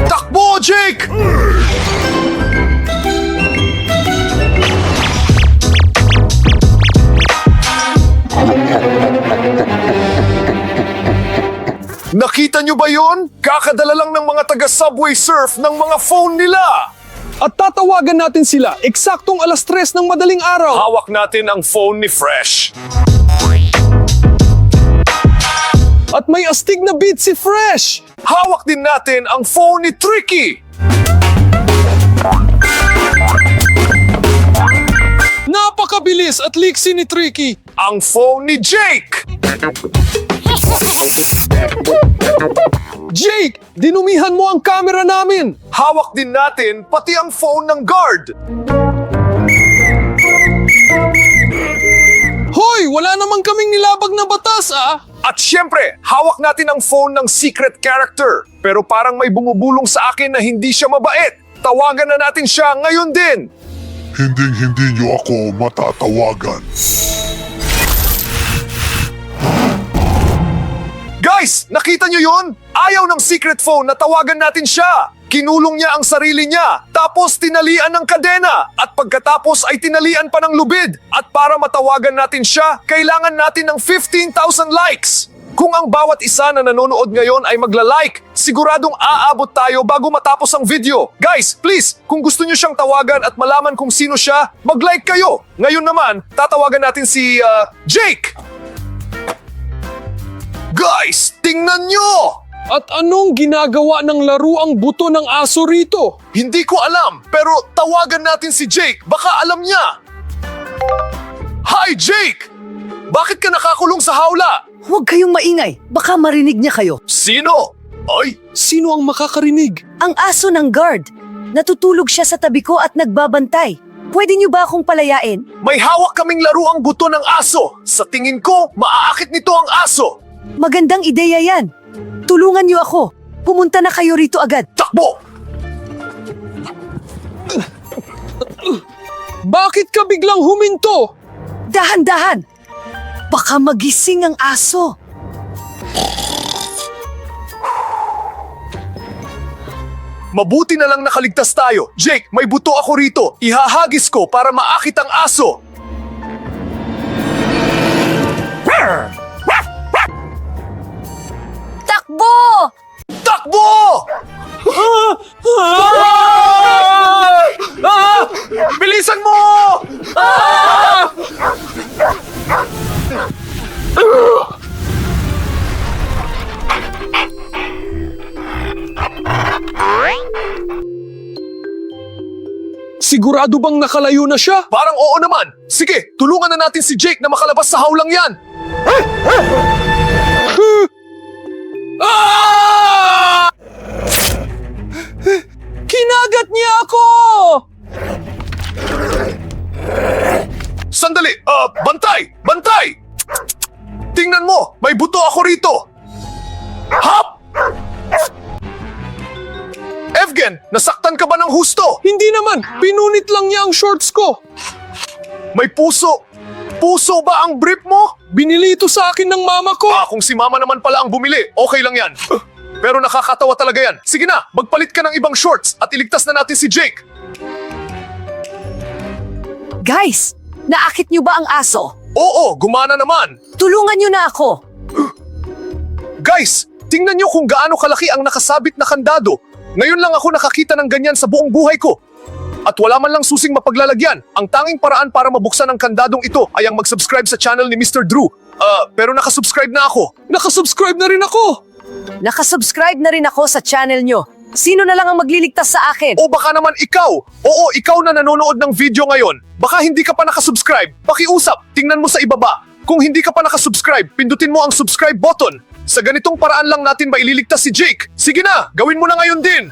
Takbo, Jake! Nakita nyo ba yon? Kakadala lang ng mga taga-Subway Surf ng mga phone nila! At tatawagan natin sila eksaktong 3:00 ng madaling araw. Hawak natin ang phone ni Fresh. At may astig na beat si Fresh. Hawak din natin ang phone ni Tricky. Napakabilis at liksi ni Tricky. Ang phone ni Jake. Jake, dinumihan mo ang camera namin. Hawak din natin pati ang phone ng guard. Hoy, wala naman kaming nilabag na batas ah. At syempre, hawak natin ang phone ng secret character. Pero parang may bumubulong sa akin na hindi siya mabait. Tawagan na natin siya ngayon din. Hinding-hindi niyo ako matatawagan. Guys, nakita nyo yun? Ayaw ng secret phone na tawagan natin siya. Kinulong niya ang sarili niya, tapos tinalian ng kadena, at pagkatapos ay tinalian pa ng lubid. At para matawagan natin siya, kailangan natin ng 15,000 likes. Kung ang bawat isa na nanonood ngayon ay magla-like, siguradong aabot tayo bago matapos ang video. Guys, please, kung gusto niyo siyang tawagan at malaman kung sino siya, mag-like kayo. Ngayon naman, tatawagan natin si Jake. Guys, tingnan nyo! At anong ginagawa ng laruang buto ng aso rito? Hindi ko alam, pero tawagan natin si Jake. Baka alam niya. Hi, Jake! Bakit ka nakakulong sa hawla? Huwag kayong maingay, baka marinig niya kayo. Sino? Ay, Sino ang makakarinig? Ang aso ng guard. Natutulog siya sa tabi ko at nagbabantay. Pwede niyo ba akong palayain? may hawak kaming laruang buto ng aso. Sa tingin ko, maaakit nito ang aso. Magandang ideya yan. Tulungan niyo ako. Pumunta na kayo rito agad. Takbo! Bakit ka biglang huminto? Dahan-dahan. Baka magising ang aso. Mabuti na lang nakaligtas tayo. Jake, may buto ako rito. Ihahagis ko para maakit ang aso. Takbo! Takbo! Bilisan mo! Sigurado bang nakalayo na siya? Parang oo naman. Sige, tulungan na natin si Jake na makalabas sa hawlang yan. Ah! Kinagat niya ako! Sandali! Bantay! Bantay! Tingnan mo! May buto ako rito! Hop! Evgen, nasaktan ka ba ng husto? Hindi naman, pinunit lang niya ang shorts ko. May puso. Puso ba ang brief mo? Binili ito sa akin ng mama ko. Kung si mama naman pala ang bumili, okay lang yan. Pero nakakatawa talaga yan. Sige na, magpalit ka ng ibang shorts at iligtas na natin si Jake. Guys, naakit niyo ba ang aso? Oo, gumana naman. Tulungan niyo na ako. Guys, tingnan nyo kung gaano kalaki ang nakasabit na kandado. Ngayon lang ako nakakita ng ganyan sa buong buhay ko. At wala man lang susing mapaglalagyan. Ang tanging paraan para mabuksan ang kandadong ito ay ang mag-subscribe sa channel ni Mr. Drew. Pero nakasubscribe na ako. Nakasubscribe na rin ako. Nakasubscribe na rin ako sa channel niyo. Sino na lang ang magliligtas sa akin? O baka naman ikaw. Oo, ikaw na nanonood ng video ngayon. Baka hindi ka pa nakasubscribe. Pakiusap, tingnan mo sa ibaba. Kung hindi ka pa nakasubscribe, pindutin mo ang subscribe button. Sa ganitong paraan lang natin maililigtas si Jake. Sige na, gawin mo na ngayon din.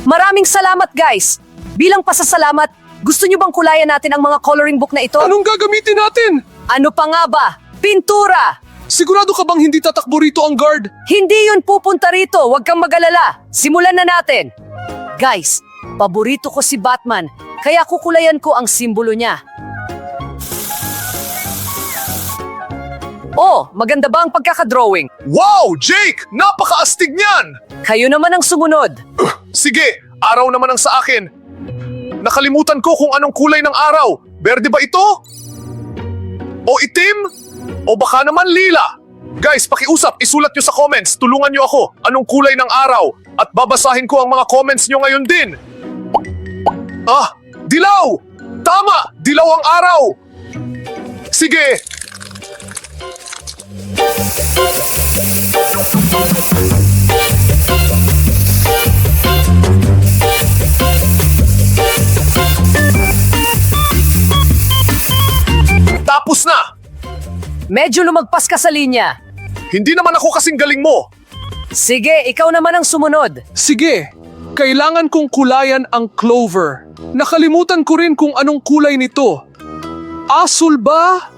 Maraming salamat guys. Bilang pasasalamat, gusto niyo bang kulayan natin ang mga coloring book na ito? Anong gagamitin natin? Ano pa nga ba? Pintura! Sigurado ka bang hindi tatakbo rito ang guard? Hindi yun pupunta rito, huwag kang mag-alala. Simulan na natin. Guys, paborito ko si Batman, kaya kukulayan ko ang simbolo niya. Oh, maganda ba ang pagkakadrawing? Wow, Jake! Napakaastig niyan! Kayo naman ang sumunod. Sige, araw naman ang sa akin. Nakalimutan ko kung anong kulay ng araw. Berde ba ito? O itim? O baka naman lila? Guys, pakiusap, isulat nyo sa comments. Tulungan nyo ako. Anong kulay ng araw? At babasahin ko ang mga comments nyo ngayon din. Ah, dilaw! Tama! Dilaw ang araw! Sige! Tapos na! Medyo lumagpas ka sa linya. Hindi naman ako kasing galing mo. Sige, ikaw naman ang sumunod. Sige, kailangan kong kulayan ang clover. Nakalimutan ko rin kung anong kulay nito. Asul ba?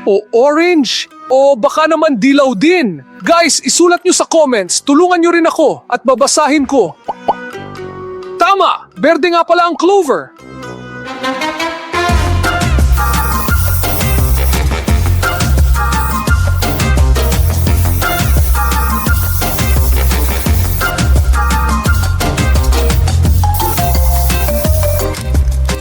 O orange? O baka naman dilaw din? Guys, isulat nyo sa comments. Tulungan nyo rin ako at babasahin ko. Tama! Berde nga pala ang clover.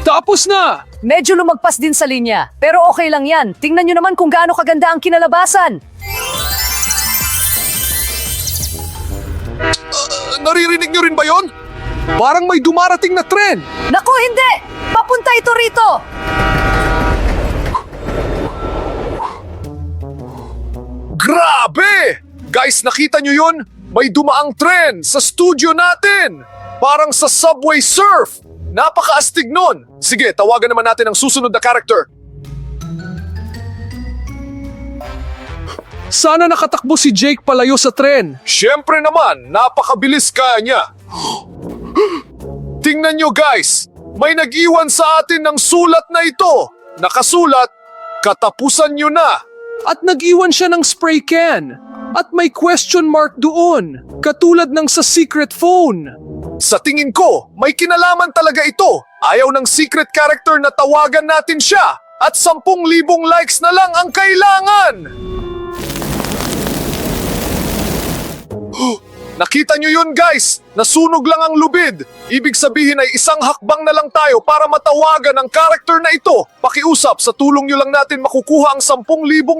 Tapos na! Medyo lumagpas din sa linya. Pero okay lang yan. Tingnan nyo naman kung gaano kaganda ang kinalabasan. Naririnig nyo rin ba yon? Parang may dumarating na tren. Naku, hindi! Papunta ito rito! Grabe! Guys, nakita nyo yun? May dumaang tren sa studio natin! Parang sa Subway Surf! Napakaastig nun! Sige, tawagan naman natin ang susunod na character. Sana nakatakbo si Jake palayo sa tren. Siyempre naman, napakabilis kaya niya. Tingnan nyo guys, may nag-iwan sa atin ng sulat na ito. Nakasulat, katapusan nyo na. At nag-iwan siya ng spray can. At may question mark doon. Katulad ng sa secret phone. Sa tingin ko, may kinalaman talaga ito. Ayaw ng secret character na tawagan natin siya. At 10,000 likes na lang ang kailangan. Nakita nyo yun guys? Nasunog lang ang lubid. Ibig sabihin ay isang hakbang na lang tayo para matawagan ang character na ito. Pakiusap, sa tulong nyo lang natin makukuha ang 10,000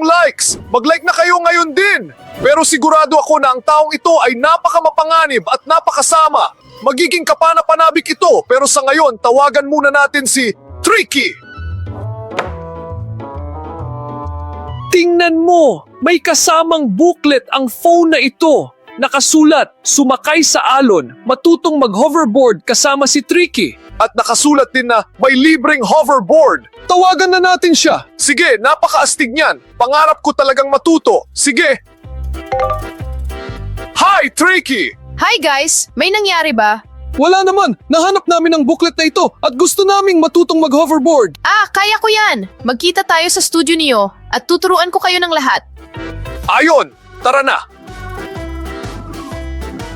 likes. Mag-like na kayo ngayon din. Pero sigurado ako na ang taong ito ay napakamapanganib at napakasama. Magiging kapana-panabik ito, pero sa ngayon, tawagan muna natin si Tricky! Tingnan mo, may kasamang booklet ang phone na ito. Nakasulat, sumakay sa alon, matutong mag-hoverboard kasama si Tricky. At nakasulat din na may libreng hoverboard. Tawagan na natin siya. Sige, napakaastig niyan. Pangarap ko talagang matuto. Sige! Hi, Tricky! Hi guys! May nangyari ba? Wala naman, nahanap namin ang booklet na ito at gusto naming matutong mag-hoverboard. Ah, kaya ko yan! Magkita tayo sa studio niyo at tuturuan ko kayo ng lahat. Ayon, tara na!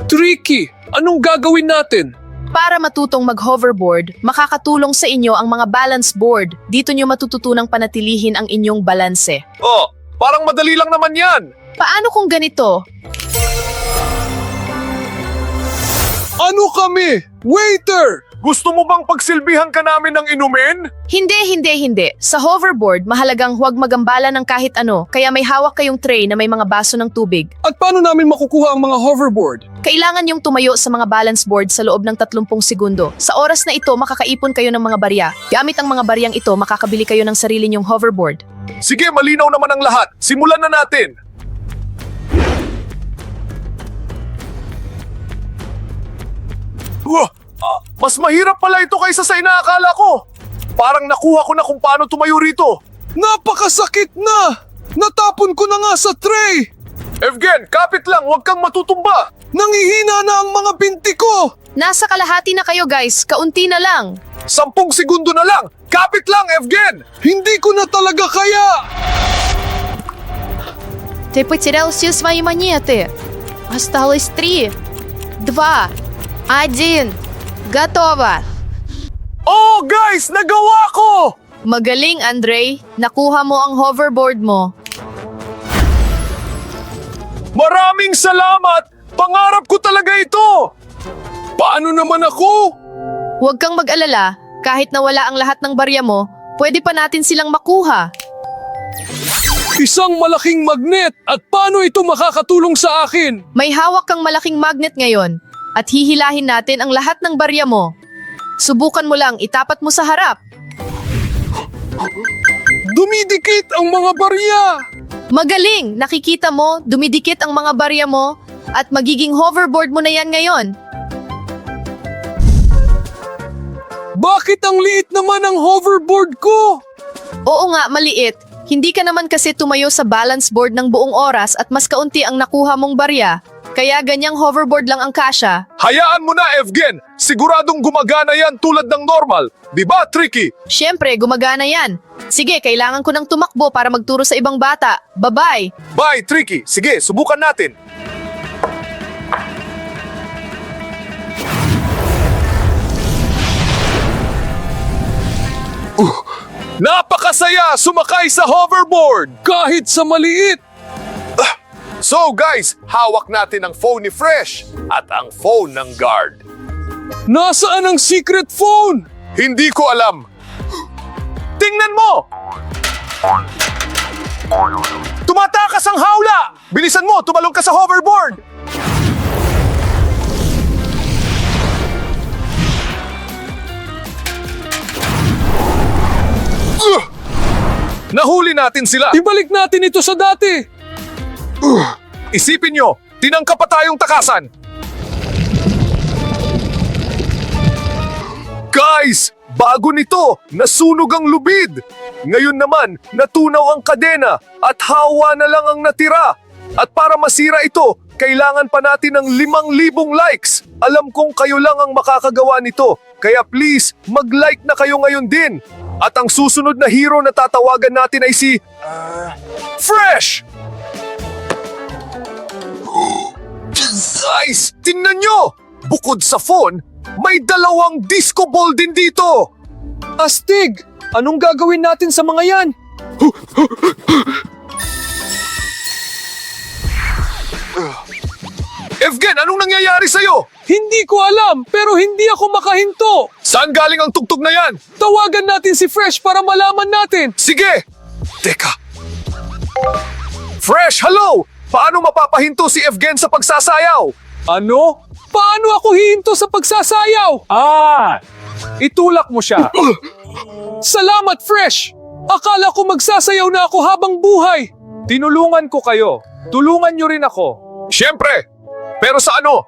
Tricky, anong gagawin natin? Para matutong mag-hoverboard, makakatulong sa inyo ang mga balance board. Dito nyo matututunang panatilihin ang inyong balanse. Oh, parang madali lang naman yan! Paano kung ganito? Ano kami? Waiter! Gusto mo bang pagsilbihan ka namin ng inumin? Hindi. Sa hoverboard, mahalagang huwag magambala ng kahit ano, kaya may hawak kayong tray na may mga baso ng tubig. At paano namin makukuha ang mga hoverboard? Kailangan yung tumayo sa mga balance board sa loob ng 30 segundo. Sa oras na ito, makakaipon kayo ng mga barya. Gamit ang mga baryang ito, makakabili kayo ng sarili nyong hoverboard. Sige, malinaw naman ang lahat. Simulan na natin! Mas mahirap pala ito kaysa sa inaakala ko. Parang nakuha ko na kung paano tumayo rito. Napakasakit na! Natapon ko na nga sa tray! Evgen, kapit lang, huwag kang matutumba. Nangihina na ang mga binti ko! Nasa kalahati na kayo guys, kaunti na lang. 10 segundo na lang. Kapit lang, Evgen! Hindi ko na talaga kaya! Ты потерял все свои монеты. Осталось 3, 2, 1. Готово! Oh, guys! Nagawa ko! Magaling, Andrei. Nakuha mo ang hoverboard mo. Maraming salamat! Pangarap ko talaga ito! Paano naman ako? Huwag kang mag-alala, kahit nawala ang lahat ng barya mo, pwede pa natin silang makuha. Isang malaking magnet at paano ito makakatulong sa akin? May hawak kang malaking magnet ngayon at hihilahin natin ang lahat ng barya mo. Subukan mo lang, itapat mo sa harap. Dumidikit ang mga barya! Magaling! Nakikita mo, dumidikit ang mga barya mo at magiging hoverboard mo na yan ngayon. Bakit ang liit naman ang hoverboard ko? Oo nga, maliit. Hindi ka naman kasi tumayo sa balance board ng buong oras at mas kaunti ang nakuha mong barya. Kaya ganyang hoverboard lang ang kasya. Hayaan mo na, Evgen! Siguradong gumagana yan tulad ng normal. Di ba, Tricky? Siyempre, gumagana yan. Sige, kailangan ko ng tumakbo para magturo sa ibang bata. Bye-bye! Bye, Tricky! Sige, subukan natin. Napakasaya sumakay sa hoverboard! Kahit sa maliit! So guys, hawak natin ang phone ni Fresh at ang phone ng guard. Nasaan ang secret phone? Hindi ko alam. Tingnan mo! Tumatakas ang hawla! Bilisan mo, tumalong ka sa hoverboard! Nahuli natin sila! Ibalik natin ito sa dati! Isipin nyo, tinangka pa tayong takasan! Guys! Bago nito, nasunog ang lubid! Ngayon naman, natunaw ang kadena at hawa na lang ang natira. At para masira ito, kailangan pa natin ng 5,000 likes. Alam kong kayo lang ang makakagawa nito. Kaya please, mag-like na kayo ngayon din. At ang susunod na hero na tatawagan natin ay si... Fresh! Guys, tingnan nyo! Bukod sa phone, may 2 disco ball din dito! Astig! Anong gagawin natin sa mga yan? Evgen, anong nangyayari sa'yo? Hindi ko alam, pero hindi ako makahinto! Saan galing ang tugtog na yan? Tawagan natin si Fresh para malaman natin! Sige! Teka. Fresh, hello! Paano mapapahinto si Evgen sa pagsasayaw? Ano? Paano ako hihinto sa pagsasayaw? Itulak mo siya. Salamat, Fresh! Akala ko magsasayaw na ako habang buhay. Tinulungan ko kayo. Tulungan nyo rin ako. Siyempre! Pero sa ano?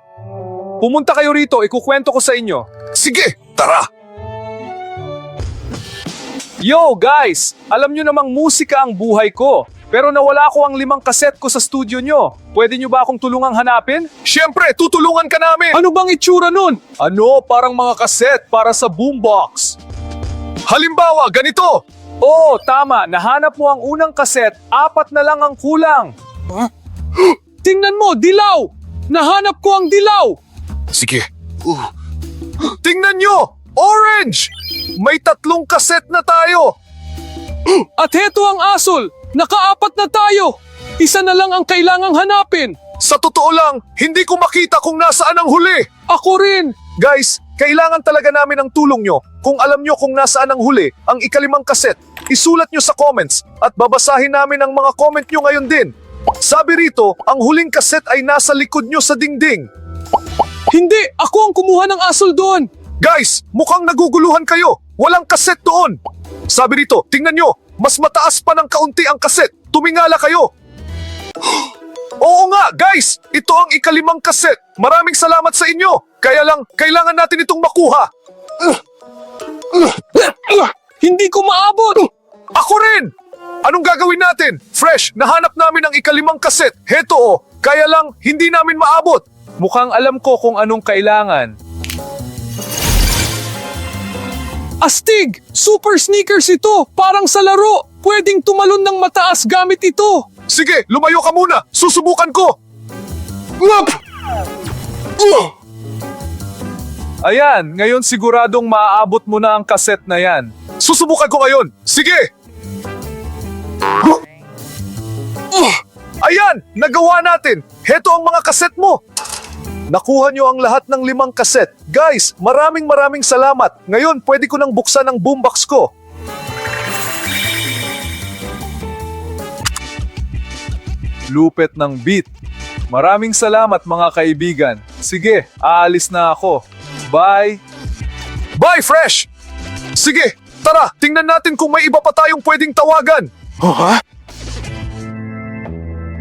Pumunta kayo rito, ikukwento ko sa inyo. Sige, tara! Yo, guys! Alam nyo namang musika ang buhay ko. Pero nawala ko ang 5 kaset ko sa studio nyo. Pwede nyo ba akong tulungang hanapin? Siyempre, tutulungan ka namin! Ano bang itsura nun? Ano, parang mga kaset para sa boombox. Halimbawa, ganito! Oo, tama. Nahanap mo ang unang kaset, 4 na lang ang kulang. Tingnan mo, dilaw! Nahanap ko ang dilaw! Sige. Tingnan nyo! Orange! May 3 kaset na tayo! At heto ang asol! Naka-4 na tayo! Isa na lang ang kailangang hanapin! Sa totoo lang, hindi ko makita kung nasaan ang huli! Ako rin! Guys, kailangan talaga namin ang tulong nyo. Kung alam nyo kung nasaan ang huli, ang ika-5 kaset, isulat nyo sa comments at babasahin namin ang mga comment nyo ngayon din. Sabi rito, ang huling kaset ay nasa likod nyo sa dingding. Hindi! Ako ang kumuha ng asol doon! Guys, mukhang naguguluhan kayo. Walang kaset doon. Sabi rito, tingnan nyo, mas mataas pa ng kaunti ang kaset. Tumingala kayo. Oo nga, guys, ito ang ika-5 kaset. Maraming salamat sa inyo. Kaya lang, kailangan natin itong makuha. Hindi ko maabot! Ako rin! Anong gagawin natin? Fresh, nahanap namin ang ika-5 kaset. Heto oh, kaya lang, hindi namin maabot. Mukhang alam ko kung anong kailangan. Astig! Super sneakers ito! Parang sa laro! Pwedeng tumalon ng mataas gamit ito! Sige, lumayo ka muna. Susubukan ko. Ayan, ngayon siguradong maaabot mo na ang kaset na yan. Susubukan ko ngayon. Sige. Ayan, nagawa natin. Heto ang mga kaset mo. Nakuha nyo ang lahat ng 5 kaset. Guys, maraming salamat. Ngayon, pwede ko nang buksan ang boombox ko. Lupet ng beat. Maraming salamat mga kaibigan. Sige, aalis na ako. Bye! Bye, Fresh! Sige, tara, tingnan natin kung may iba pa tayong pwedeng tawagan.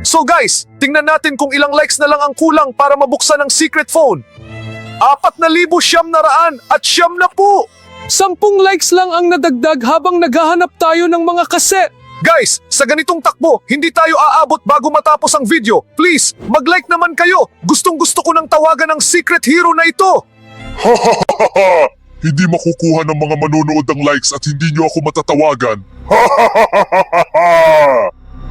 So guys, tingnan natin kung ilang likes na lang ang kulang para mabuksan ang secret phone. 4,900 at 9 na po! 10 likes lang ang nadagdag habang naghahanap tayo ng mga kaset. Guys, sa ganitong takbo, hindi tayo aabot bago matapos ang video. Please, mag-like naman kayo. Gustong-gusto ko nang tawagan ang secret hero na ito. Hindi makukuha ng mga manonood ng likes at hindi nyo ako matatawagan.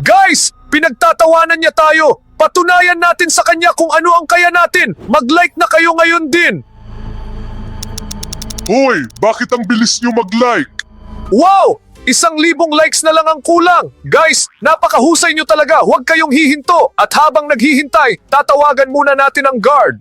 Guys, pinagtatawanan niya tayo. Patunayan natin sa kanya kung ano ang kaya natin. Mag-like na kayo ngayon din. Hoy, bakit ang bilis nyo mag-like? Wow! 1,000 likes na lang ang kulang. Guys, napakahusay nyo talaga. Huwag kayong hihinto. At habang naghihintay, tatawagan muna natin ang guard.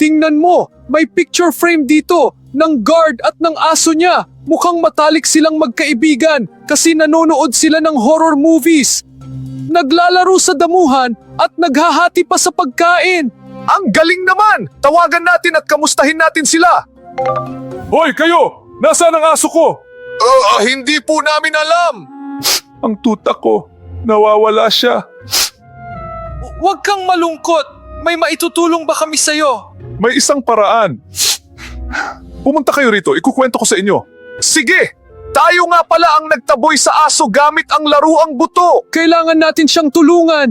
Tingnan mo, may picture frame dito ng guard at ng aso niya. Mukhang matalik silang magkaibigan kasi nanonood sila ng horror movies. Naglalaro sa damuhan at naghahati pa sa pagkain. Ang galing naman! Tawagan natin at kamustahin natin sila. Hoy kayo! Nasaan ang aso ko? Hindi po namin alam. Ang tuta ko. Nawawala siya. Huwag kang malungkot. May maitutulong ba kami sa'yo? May isang paraan. Pumunta kayo rito, ikukwento ko sa inyo. Sige! Tayo nga pala ang nagtaboy sa aso gamit ang laruang buto. Kailangan natin siyang tulungan.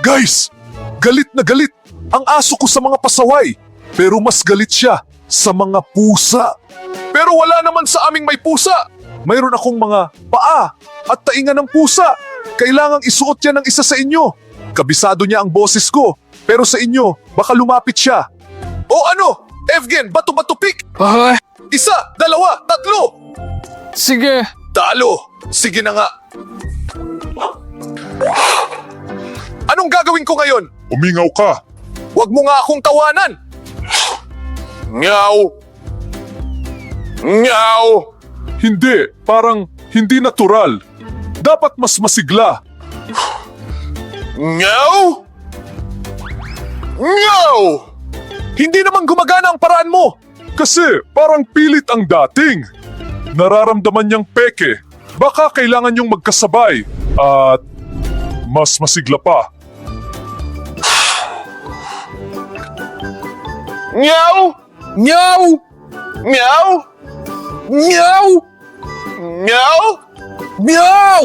Guys! Galit na galit ang aso ko sa mga pasaway. Pero mas galit siya sa mga pusa. Pero wala naman sa aming may pusa. Mayroon akong mga paa at tainga ng pusa. Kailangang isuot yan ng isa sa inyo. Kabisado niya ang boses ko. Pero sa inyo, baka lumapit siya. O ano? Evgen, bato-bato pick! 1, 2, 3! Sige. Talo! Sige na nga. Anong gagawin ko ngayon? Umingaw ka. Huwag mo nga akong tawanan! Ngaw! Ngaw! Hindi, parang hindi natural. Dapat mas masigla. Ngaw! Ngaw! Hindi naman gumagana ang paraan mo! Kasi parang pilit ang dating. Nararamdaman niyang peke. Baka kailangan niyong magkasabay. At mas masigla pa. Ngaw! Meow! Ngaw! Meow! Ngaw! Meow!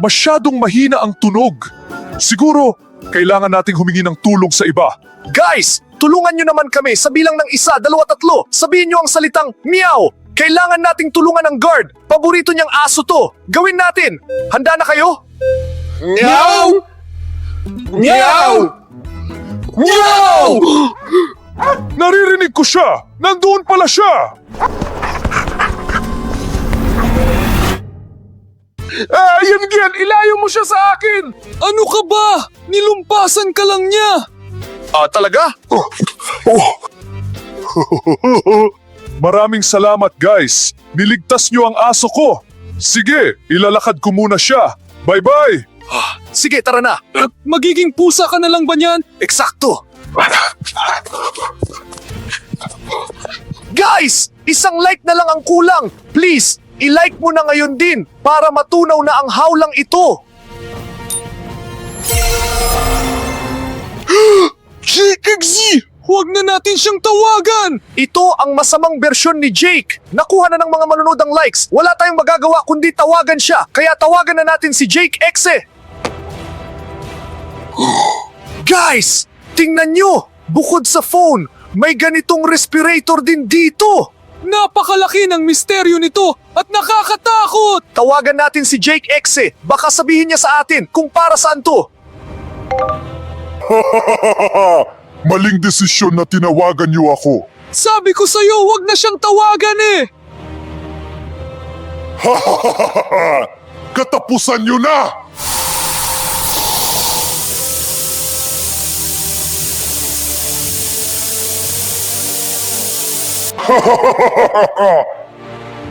Masyadong mahina ang tunog. Siguro, kailangan nating humingi ng tulong sa iba. Guys! Tulungan nyo naman kami sa bilang ng 1, 2, 3. Sabihin nyo ang salitang meow. Kailangan nating tulungan ng guard. Paborito niyang aso to. Gawin natin. Handa na kayo? Meow! Meow! Meow! Naririnig ko siya! Nandoon pala siya! Yan, ilayo mo siya sa akin! Ano ka ba? Nilumpasan ka lang niya! Talaga? Maraming salamat guys. Niligtas niyo ang aso ko. Sige, ilalakad ko muna siya. Bye-bye! Sige, tara na. Magiging pusa ka na lang ba niyan? Eksakto. Guys! 1 like na lang ang kulang. Please, i-like mo na ngayon din para matunaw na ang hawlang ito. Jake! Huwag na natin siyang tawagan! Ito ang masamang bersyon ni Jake. Nakuha na ng mga manonood ang likes. Wala tayong magagawa kundi tawagan siya. Kaya tawagan na natin si Jake Exe. Guys! Tingnan nyo! Bukod sa phone, may ganitong respirator din dito. Napakalaki ng misteryo nito at nakakatakot! Tawagan natin si Jake Exe. Baka sabihin niya sa atin kung para saan to. Maling desisyon na tinawagan niyo ako. Sabi ko sa'yo, wag na siyang tawagan eh! Katapusan nyo na!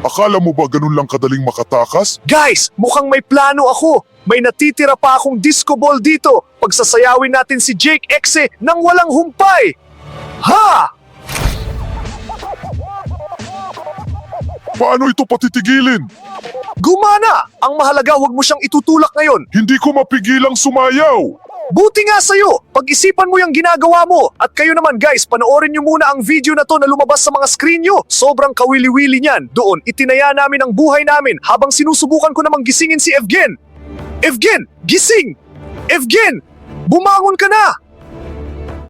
Akala mo ba ganun lang kadaling makatakas? Guys, mukhang may plano ako. May natitira pa akong disco ball dito. Pagsasayawin natin si Jake Exe nang walang humpay. Ha! Paano ito patitigilin? Gumana! Ang mahalaga, wag mo siyang itutulak ngayon. Hindi ko mapigilang sumayaw! Buti nga sa'yo! Pag-isipan mo yung ginagawa mo. At kayo naman guys, panoorin nyo muna ang video na to na lumabas sa mga screen nyo. Sobrang kawili-wili niyan. Doon, itinaya namin ang buhay namin habang sinusubukan ko namang gisingin si Evgen. Evgen! Gising! Evgen! Bumangon ka na!